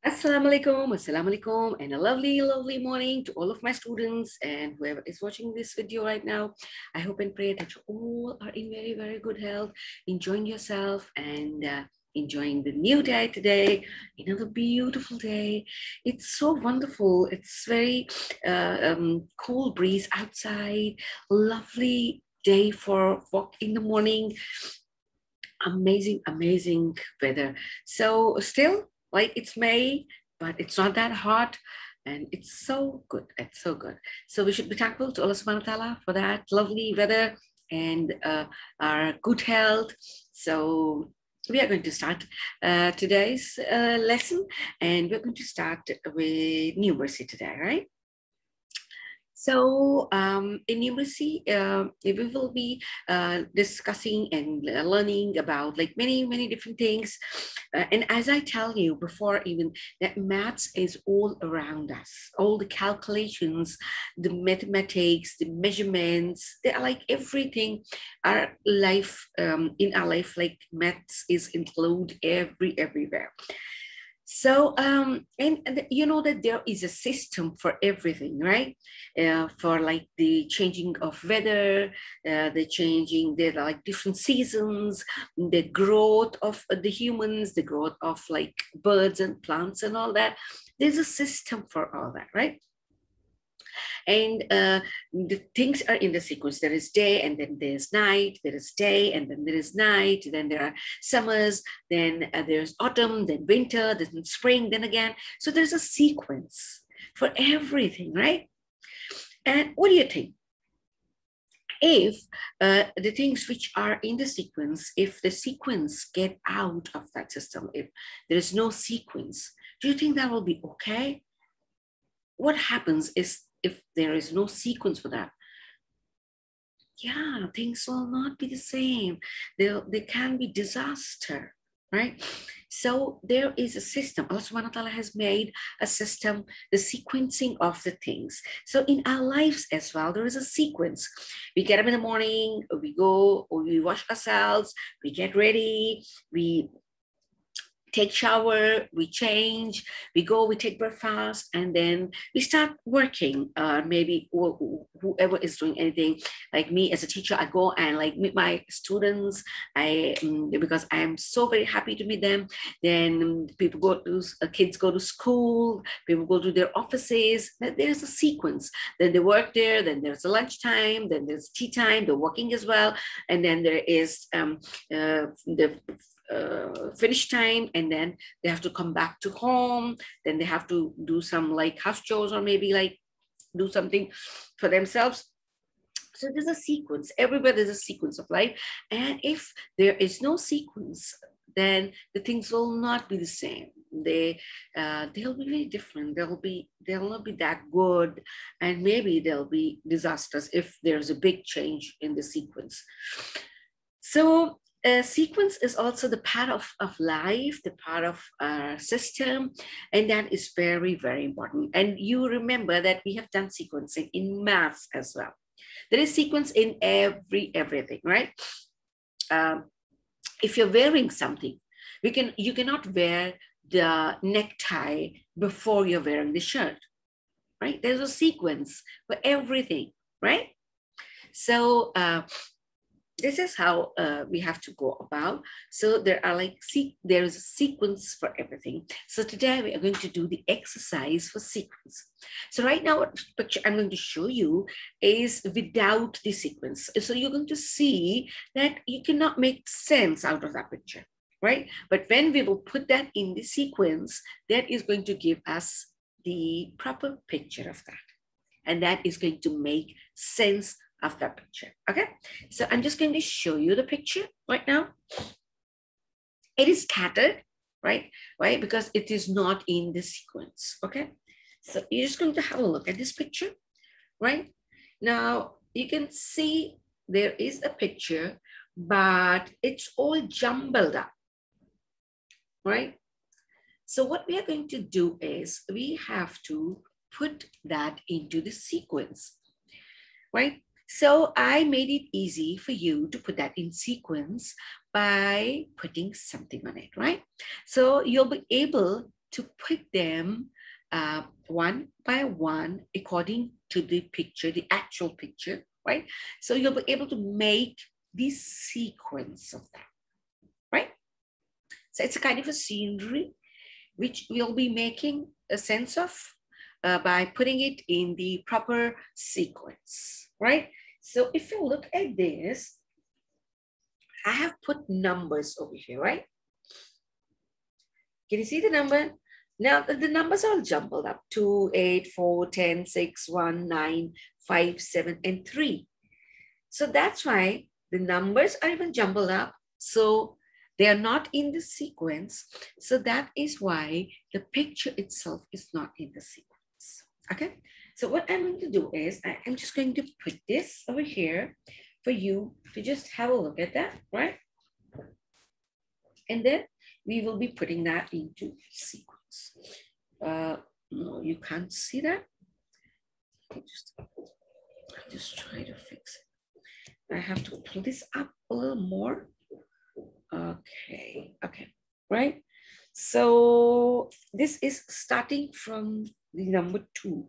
Assalamu alaikum, and a lovely, lovely morning to all of my students and whoever is watching this video right now. I hope and pray that you all are in very, very good health, enjoying yourself and enjoying the new day today, another beautiful day. It's so wonderful. It's very cool breeze outside, lovely day for walk in the morning. Amazing, amazing weather. So still, like it's May, but it's not that hot, and it's so good. It's so good. So we should be thankful to Allah Subhanahu wa Taala for that lovely weather and our good health. So we are going to start today's lesson, and we're going to start with numeracy today, right? So in numeracy, we will be discussing and learning about like many different things. And as I tell you before, even that maths is all around us. All the calculations, the mathematics, the measurements, they are like everything. Our life, in our life, like maths is included everywhere. So, and you know that there is a system for everything, right? For like the changing of weather, the changing, there are like different seasons, the growth of the humans, the growth of like birds and plants and all that. There's a system for all that, right? And the things are in the sequence. There is day, and then there's night, there is day, and then there is night, then there are summers, then there's autumn, then winter, then spring, then again. So there's a sequence for everything, right? And what do you think? If the things which are in the sequence, if the sequence get out of that system, if there is no sequence, do you think that will be okay? What happens is if there is no sequence for that, yeah, things will not be the same. There can be disaster, right? So there is a system. Allah subhanahu wa ta'ala has made a system, the sequencing of the things. So in our lives as well, there is a sequence. We get up in the morning, we go, or we wash ourselves, we get ready, we take shower, we change, we go, we take breakfast, and then we start working. Maybe whoever is doing anything, like me as a teacher, I go and like meet my students. Because I am so very happy to meet them. Then people go to kids go to school, people go to their offices. There's a sequence. Then they work there. Then there's a lunchtime. Then there's tea time. They're working as well, and then there is the finish time, and then they have to come back to home. Then they have to do some like house chores, or maybe like do something for themselves. So there's a sequence. Everybody there's a sequence of life, and if there is no sequence, then the things will not be the same. They'll be very different. They'll not be that good, and maybe they'll be disasters if there's a big change in the sequence. So sequence is also the part of life, the part of our system, and that is very, very important. And you remember that we have done sequencing in maths as well. There is sequence in everything, right? If you're wearing something, you cannot wear the necktie before you're wearing the shirt, right? There's a sequence for everything, right? So this is how we have to go about. So there are like, there is a sequence for everything. So today we are going to do the exercise for sequence. So right now, what picture I'm going to show you is without the sequence. So you're going to see that you cannot make sense out of that picture, right? But when we will put that in the sequence, that is going to give us the proper picture of that. And that is going to make sense of that picture. Okay, so I'm just going to show you the picture right now. It is scattered, right? Because it is not in the sequence. Okay, so you're just going to have a look at this picture, right? Now you can see there is a picture, but it's all jumbled up, right? So what we are going to do is we have to put that into the sequence, right? So I made it easy for you to put that in sequence by putting something on it, right? So you'll be able to put them one by one according to the picture, the actual picture, right? So you'll be able to make this sequence of that, right? So it's a kind of a scenery which we'll be making a sense of by putting it in the proper sequence, right? So if you look at this, I have put numbers over here, right? Can you see the number? Now the numbers are all jumbled up: 2, 8, 4, 10, 6, 1, 9, 5, 7, and 3. So that's why the numbers are even jumbled up. So they are not in the sequence. So that is why the picture itself is not in the sequence. Okay. So what I'm going to do is I'm just going to put this over here for you to just have a look at that, right? And then we will be putting that into sequence. No, you can't see that. Just try to fix it. I have to pull this up a little more. Okay, right? So this is starting from the number 2.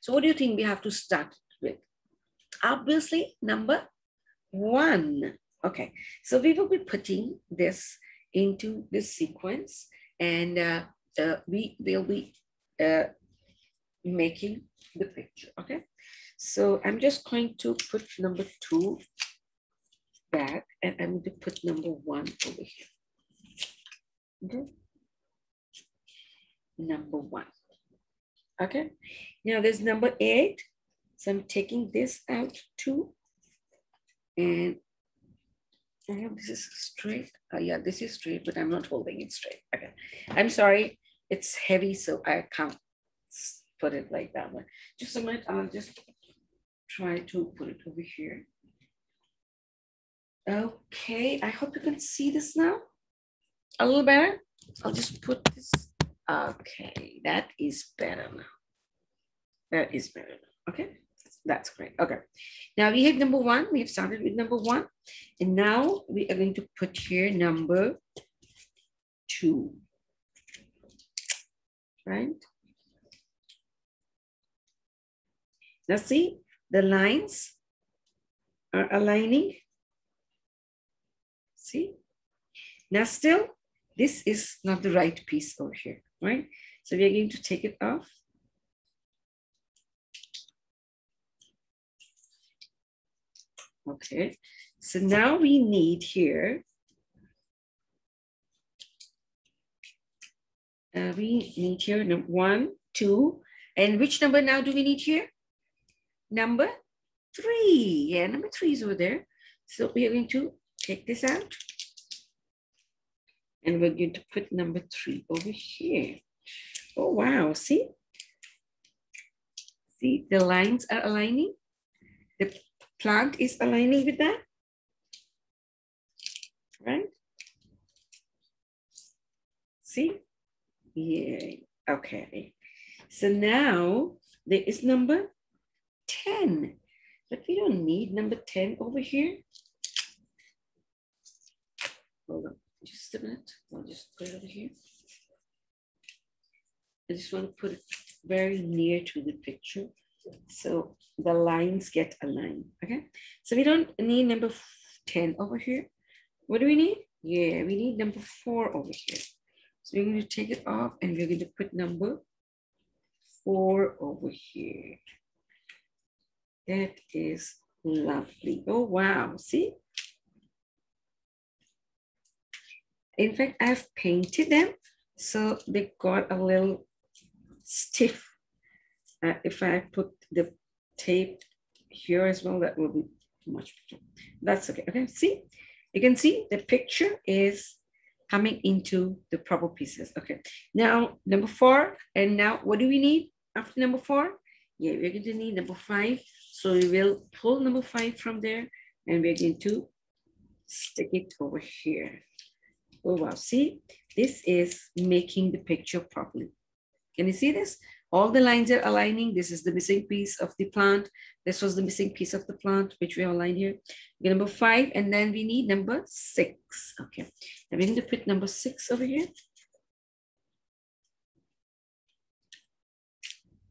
So what do you think we have to start with? Obviously, number 1. Okay, so we will be putting this into this sequence, and we will be making the picture. Okay, so I'm just going to put number 2 back, and I'm going to put number 1 over here. Okay, number 1. Okay, now there's number 8. So I'm taking this out too, and I hope this is straight. Yeah, this is straight, but I'm not holding it straight. Okay, I'm sorry, it's heavy, so I can't put it like that one. Just a minute, I'll just try to put it over here. Okay, I hope you can see this now a little better. I'll just put this. Okay, that is better now. That is better now. Okay, that's great. Okay, now we have number 1. We have started with number 1, and now we are going to put here number 2, right? Now see, the lines are aligning. See? Now still, this is not the right piece over here, right? So we are going to take it off. Okay, so now we need here, number 1, 2, and which number now do we need here? Number 3. Yeah, number 3 is over there. So we are going to take this out, and we're going to put number 3 over here. Oh, wow, see? See, the lines are aligning. The plant is aligning with that, right? See? Yeah, okay. So now there is number 10, but we don't need number 10 over here. Hold on, just a minute. I'll just put it over here. I just want to put it very near to the picture so the lines get aligned, okay? So we don't need number 10 over here. What do we need? Yeah, we need number 4 over here. So we're going to take it off, and we're going to put number 4 over here. That is lovely. Oh, wow, see? In fact, I've painted them, so they got a little stiff. If I put the tape here as well, that will be much better. That's okay. Okay, see, you can see the picture is coming into the proper pieces. Okay, now number 4, and now what do we need after number 4? Yeah, we're going to need number 5. So we will pull number 5 from there, and we're going to stick it over here. Oh wow, see, this is making the picture properly. Can you see this? All the lines are aligning. This is the missing piece of the plant. This was the missing piece of the plant, which we aligned here. We get number 5, and then we need number 6. Okay, now we're going to put number 6 over here.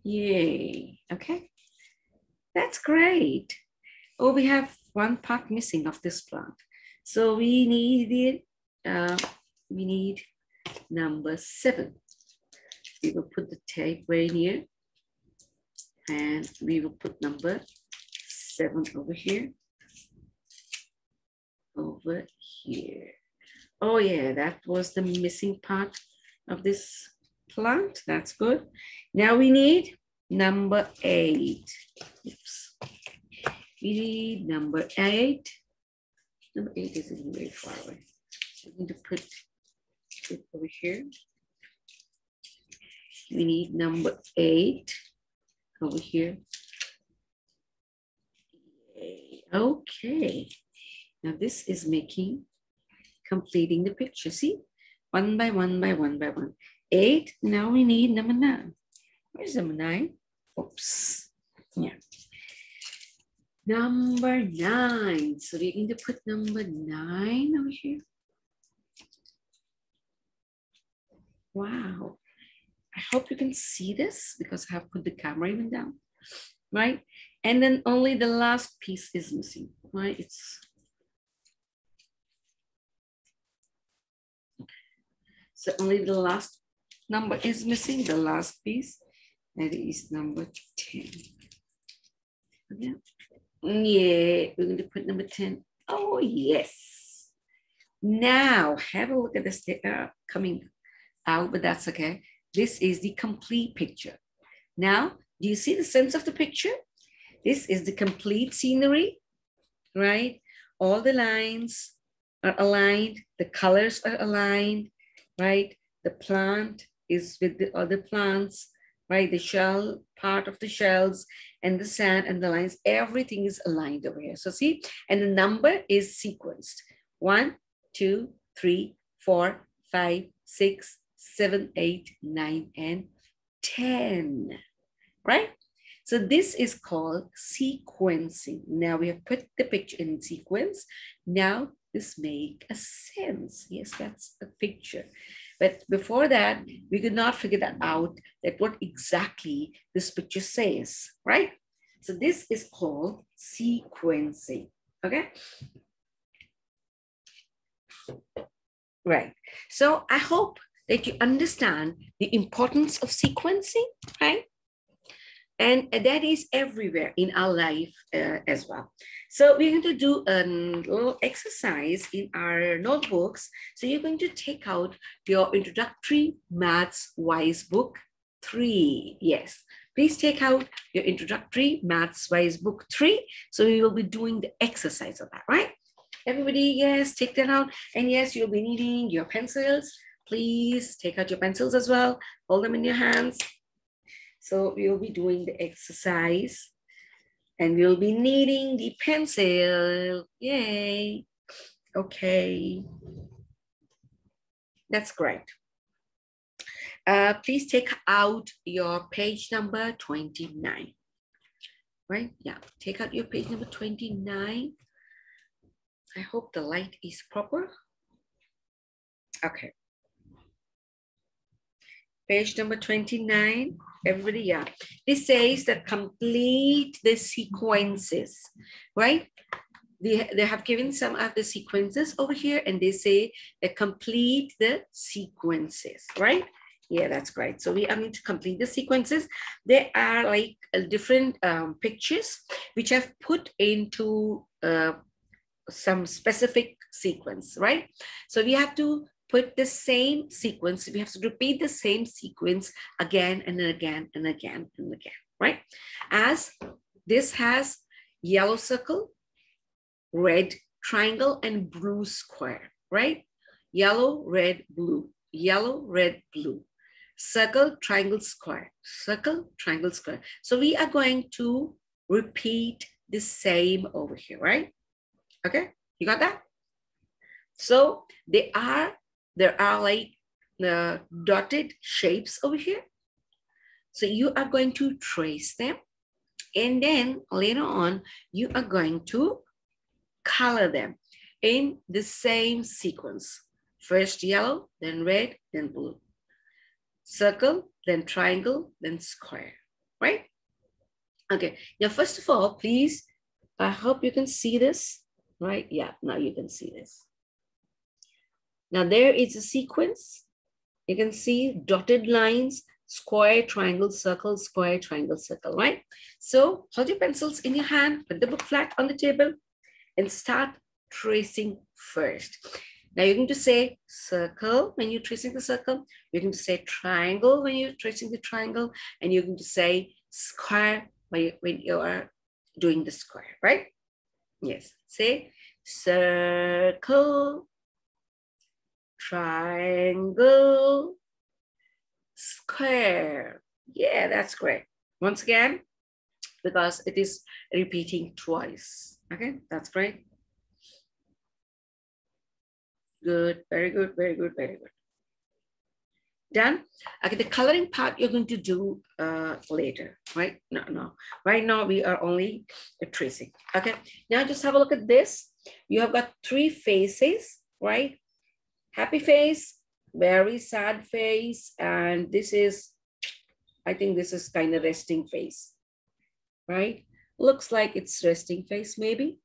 Yay, okay. That's great. Oh, we have one part missing of this plant. So we need number 7. We will put the tape very near and we will put number 7 over here. Over here. Oh yeah, that was the missing part of this plant. That's good. Now we need number 8. Oops. We need number 8. Number 8 isn't very far away. I'm going to put it over here. We need number 8 over here. Okay. Now this is completing the picture. See? One by one by one by one. 8. Now we need number 9. Where's number 9? Oops. Yeah. Number 9. So we're going to put number 9 over here. Wow. I hope you can see this because I have put the camera even down, right? And then only the last piece is missing, right? So only the last number is missing, the last piece, that is number 10. Okay. Yeah, we're going to put number 10. Oh, yes. Now, have a look at this coming out, but that's okay. This is the complete picture. Now, do you see the sense of the picture? This is the complete scenery, right? All the lines are aligned. The colors are aligned, right? The plant is with the other plants, right? The shell, part of the shells and the sand and the lines, everything is aligned over here. So see, and the number is sequenced. 1, 2, 3, 4, 5, 6, 7, 8, 9, and 10, right? So this is called sequencing. Now we have put the picture in sequence. Now this makes a sense. Yes, that's a picture. But before that, we could not figure that out, that what exactly this picture says, right? So this is called sequencing, okay? Right. So I hope that you understand the importance of sequencing, right? And that is everywhere in our life as well. So we're going to do a little exercise in our notebooks. So you're going to take out your introductory maths wise book 3. Yes, please take out your introductory maths wise book 3. So we will be doing the exercise of that, right? Everybody, yes, take that out. And yes, you'll be needing your pencils. Please take out your pencils as well. Hold them in your hands. So we will be doing the exercise and we'll be needing the pencil. Yay. Okay. That's great. Please take out your page number 29. Right? Yeah, take out your page number 29. I hope the light is proper. Okay. Page number 29, everybody, yeah. This says that complete the sequences, right? They have given some of the sequences over here and they say that complete the sequences, right? Yeah, that's great. So we are going to complete the sequences. There are like different pictures which I've put into some specific sequence, right? So we have to put the same sequence, we have to repeat the same sequence again and again and again and again, right? As this has yellow circle, red triangle, and blue square, right? Yellow, red, blue, yellow, red, blue, circle, triangle, square, circle, triangle, square. So we are going to repeat the same over here, right? Okay, you got that? So there are like the dotted shapes over here. So you are going to trace them. And then later on, you are going to color them in the same sequence. First yellow, then red, then blue. Circle, then triangle, then square, right? Okay, now first of all, please, I hope you can see this, right? Yeah, now you can see this. Now there is a sequence. You can see dotted lines, square, triangle, circle, square, triangle, circle, right? So hold your pencils in your hand, put the book flat on the table and start tracing first. Now you're going to say circle when you're tracing the circle. You're going to say triangle when you're tracing the triangle. And you're going to say square when you are doing the square, right? Yes, say circle, triangle, square. Yeah, that's great. Once again, because it is repeating twice. Okay, that's great. Good, very good, very good, very good. Done? Okay, the coloring part you're going to do later, right? No. Right now we are only tracing. Okay, now just have a look at this. You have got 3 faces, right? Happy face, very sad face, and this is, I think this is kind of resting face, right? Looks like it's resting face maybe.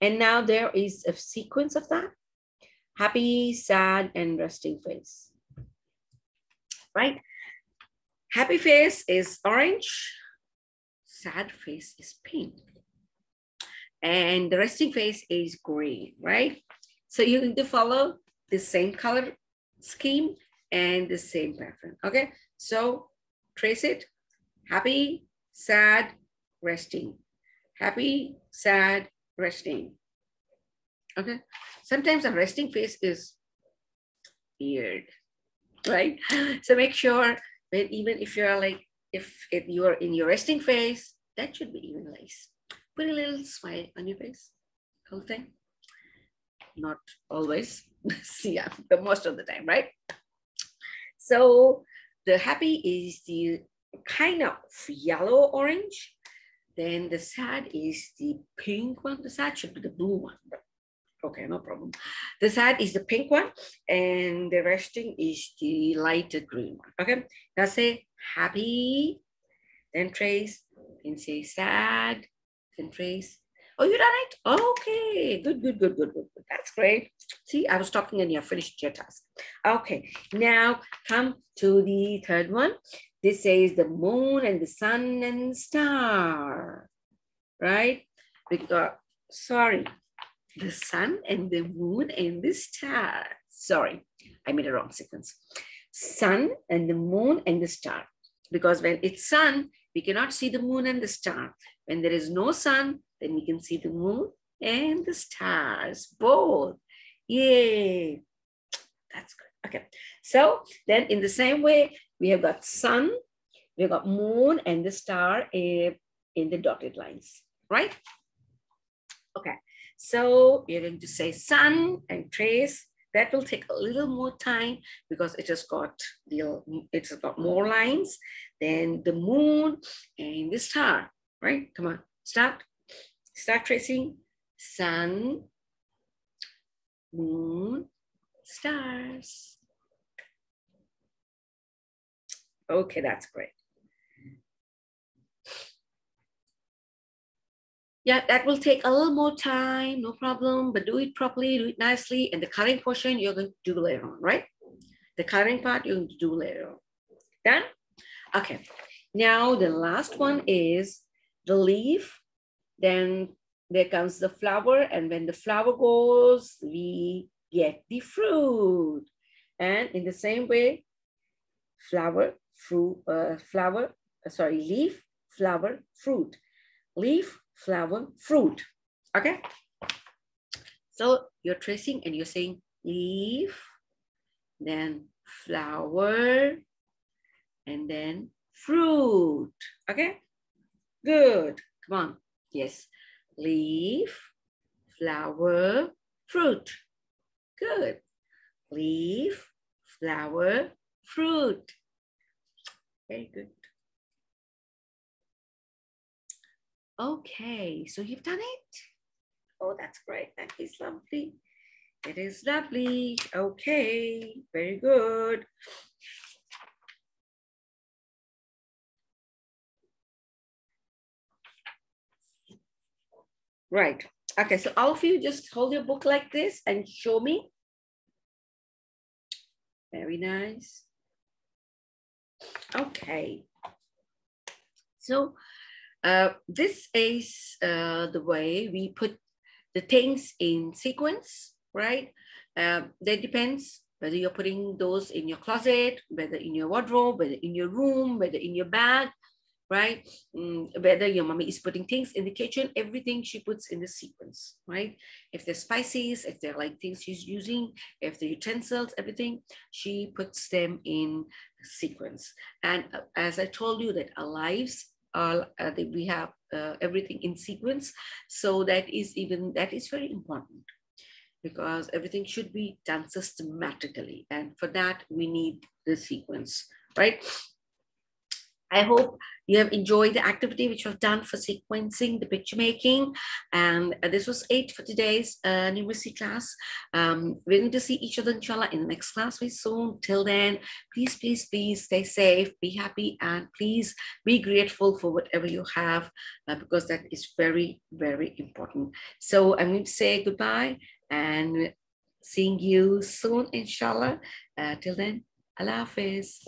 And now there is a sequence of that. Happy, sad, and resting face, right? Happy face is orange, sad face is pink, and the resting face is green, right? So you need to follow the same color scheme and the same pattern, okay? So trace it, happy, sad, resting, happy, sad, resting, okay? Sometimes a resting face is weird, right? So make sure that even if you're like, if you are in your resting face, that should be even nice. Put a little smile on your face, whole thing. Not always, yeah, but most of the time, right? So the happy is the kind of yellow orange. Then the sad is the pink one. The sad should be the blue one, but okay, no problem. The sad is the pink one, and the resting is the lighter green one. Okay, now say happy, then trace, then say sad, then trace. Oh, you done it? Okay, good. That's great. See, I was talking and you finished your task. Okay, now come to the third one. This says the moon and the sun and star, right? Because, sorry, the sun and the moon and the star. Sorry, I made a wrong sequence. Sun and the moon and the star. Because when it's sun, we cannot see the moon and the star. When there is no sun, then we can see the moon and the stars, both. Yay, that's good. Okay, so then in the same way, we have got sun, we've got moon and the star in the dotted lines, right? Okay, so you're going to say sun and trace. That will take a little more time because it's got more lines than the moon and the star, right? Come on, start tracing. Sun, moon, stars. Okay, that's great. Yeah, that will take a little more time, no problem, but do it properly, do it nicely. And the coloring portion you're going to do later on, right? The coloring part you're going to do later on. Done? Okay, now the last one is the leaf. Then there comes the flower, and when the flower goes, we get the fruit. And in the same way, leaf, flower, fruit. Leaf, flower, fruit. Okay? So you're tracing and you're saying leaf, then flower, and then fruit. Okay? Good. Come on. Yes. Leaf, flower, fruit. Good. Leaf, flower, fruit. Very good. Okay, so you've done it? Oh, that's great. That is lovely. It is lovely. Okay, very good. Right. Okay, so all of you just hold your book like this and show me. Very nice. Okay. So this is the way we put the things in sequence, right? That depends whether you're putting those in your closet, whether in your wardrobe, whether in your room, whether in your bag, right? Whether your mommy is putting things in the kitchen, everything she puts in the sequence, right? If they're spices, if they're like things she's using, if the utensils, everything, she puts them in sequence. And as I told you that our lives are, we have everything in sequence. So that is very important because everything should be done systematically. And for that, we need the sequence, right? I hope you have enjoyed the activity which was done for sequencing the picture making. And this was it for today's numeracy class. We're going to see each other, inshallah, in the next class very soon. Till then, please, please, please stay safe, be happy, and please be grateful for whatever you have because that is very, very important. So I'm going to say goodbye and seeing you soon, inshallah. Till then, Allah Hafiz.